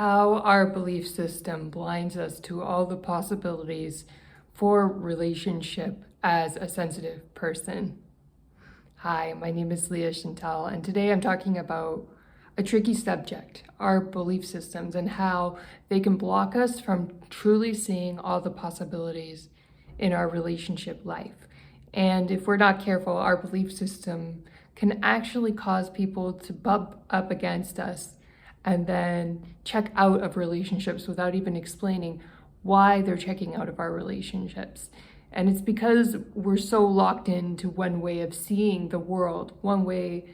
how our belief system blinds us to all the possibilities for relationship as a sensitive person. Hi, my name is Leah Chantal, and today I'm talking about a tricky subject, our belief systems, and how they can block us from truly seeing all the possibilities in our relationship life. And if we're not careful, our belief system can actually cause people to bump up against us and then check out of relationships without even explaining why they're checking out of our relationships. And it's because we're so locked into one way of seeing the world, one way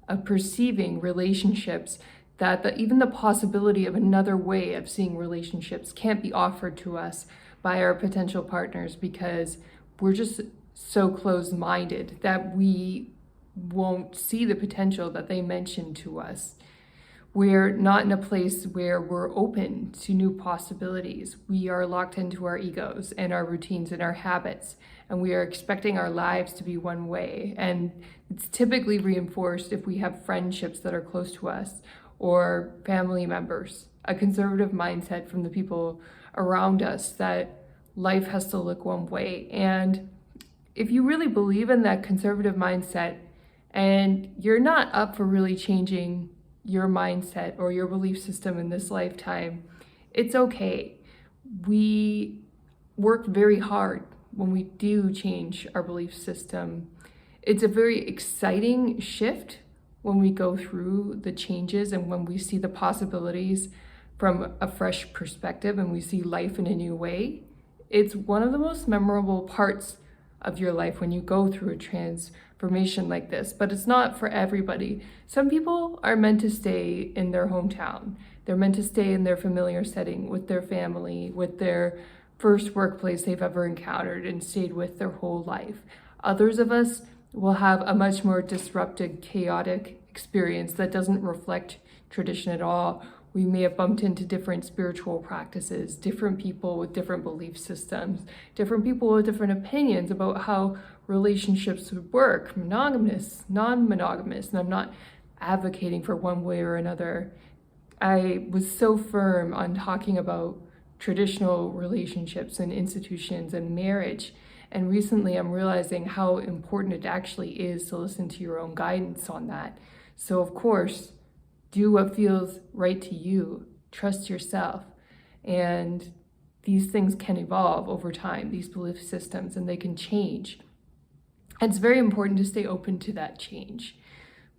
of perceiving relationships, that even the possibility of another way of seeing relationships can't be offered to us by our potential partners, because we're just so closed-minded that we won't see the potential that they mention to us. We're not in a place where we're open to new possibilities. We are locked into our egos and our routines and our habits, and we are expecting our lives to be one way. And it's typically reinforced if we have friendships that are close to us or family members, a conservative mindset from the people around us that life has to look one way. And if you really believe in that conservative mindset and you're not up for really changing your mindset or your belief system in this lifetime, it's okay. We work very hard when we do change our belief system. It's a very exciting shift when we go through the changes and when we see the possibilities from a fresh perspective and we see life in a new way. It's one of the most memorable parts of your life when you go through a transformation like this, but it's not for everybody. Some people are meant to stay in their hometown. They're meant to stay in their familiar setting with their family, with their first workplace they've ever encountered and stayed with their whole life. Others of us will have a much more disrupted, chaotic experience that doesn't reflect tradition at all. We may have bumped into different spiritual practices, different people with different belief systems, different people with different opinions about how relationships would work, monogamous, non-monogamous, and I'm not advocating for one way or another. I was so firm on talking about traditional relationships and institutions and marriage, and recently I'm realizing how important it actually is to listen to your own guidance on that. So of course, do what feels right to you, trust yourself, and these things can evolve over time, these belief systems, and they can change. And it's very important to stay open to that change,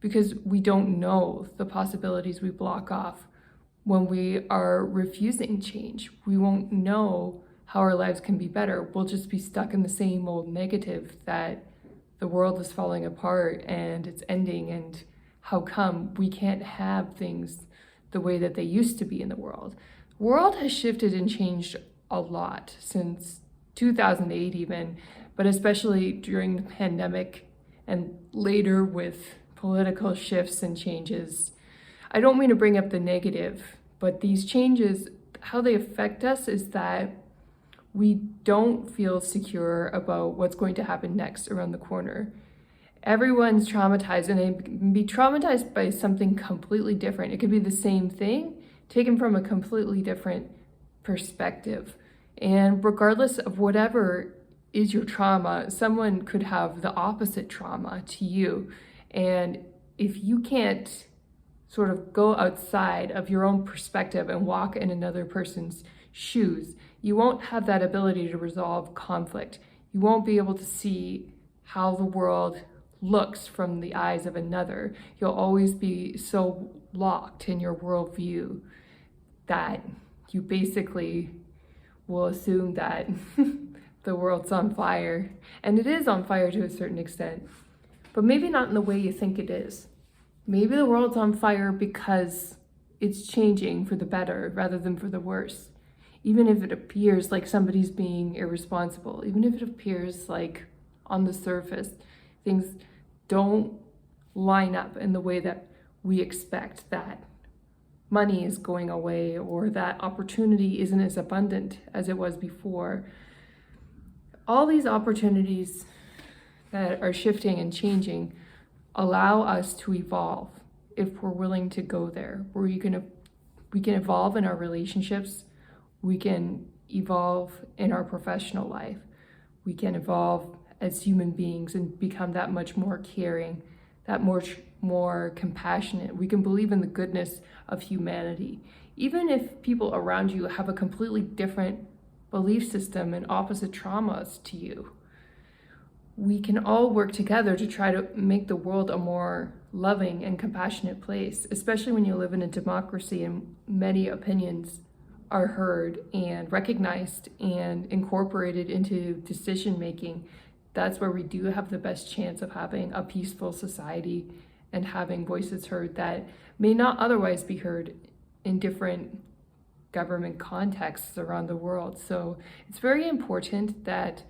because we don't know the possibilities we block off when we are refusing change. We won't know how our lives can be better. We'll just be stuck in the same old negative that the world is falling apart and it's ending, and how come we can't have things the way that they used to be in the world. The world has shifted and changed a lot since 2008 even, but especially during the pandemic and later with political shifts and changes. I don't mean to bring up the negative, but these changes, how they affect us is that we don't feel secure about what's going to happen next around the corner. Everyone's traumatized, and they can be traumatized by something completely different. It could be the same thing taken from a completely different perspective. And regardless of whatever is your trauma, someone could have the opposite trauma to you. And if you can't sort of go outside of your own perspective and walk in another person's shoes, you won't have that ability to resolve conflict. You won't be able to see how the world looks from the eyes of another. You'll always be so locked in your worldview that you basically will assume that the world's on fire. And it is on fire to a certain extent, but maybe not in the way you think it is. Maybe the world's on fire because it's changing for the better rather than for the worse. Even if it appears like somebody's being irresponsible, even if it appears like on the surface, things don't line up in the way that we expect, that money is going away or that opportunity isn't as abundant as it was before. All these opportunities that are shifting and changing allow us to evolve if we're willing to go there. We're going to We can evolve in our relationships. We can evolve in our professional life. We can evolve as human beings and become that much more caring, that much more compassionate. We can believe in the goodness of humanity. Even if people around you have a completely different belief system and opposite traumas to you, we can all work together to try to make the world a more loving and compassionate place, especially when you live in a democracy and many opinions are heard and recognized and incorporated into decision making. That's where we do have the best chance of having a peaceful society and having voices heard that may not otherwise be heard in different government contexts around the world. So it's very important that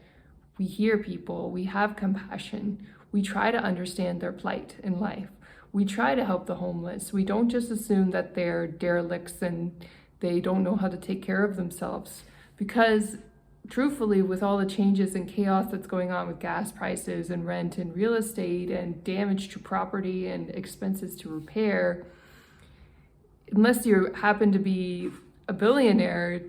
we hear people, we have compassion, we try to understand their plight in life. We try to help the homeless. We don't just assume that they're derelicts and they don't know how to take care of themselves. Because truthfully, with all the changes and chaos that's going on with gas prices and rent and real estate and damage to property and expenses to repair, unless you happen to be a billionaire,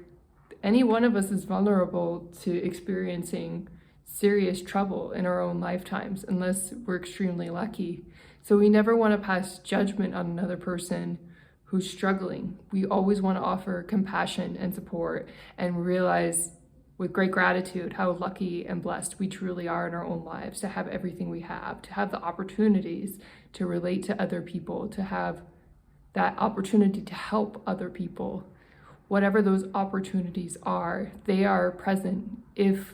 any one of us is vulnerable to experiencing serious trouble in our own lifetimes, unless we're extremely lucky. So we never want to pass judgment on another person who's struggling. We always want to offer compassion and support and realize with great gratitude how lucky and blessed we truly are in our own lives to have everything we have, to have the opportunities to relate to other people, to have that opportunity to help other people. Whatever those opportunities are, they are present if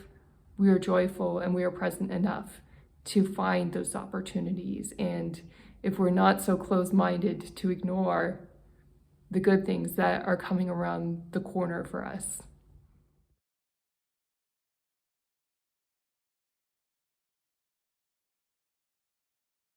we are joyful and we are present enough to find those opportunities. And if we're not so closed-minded to ignore the good things that are coming around the corner for us.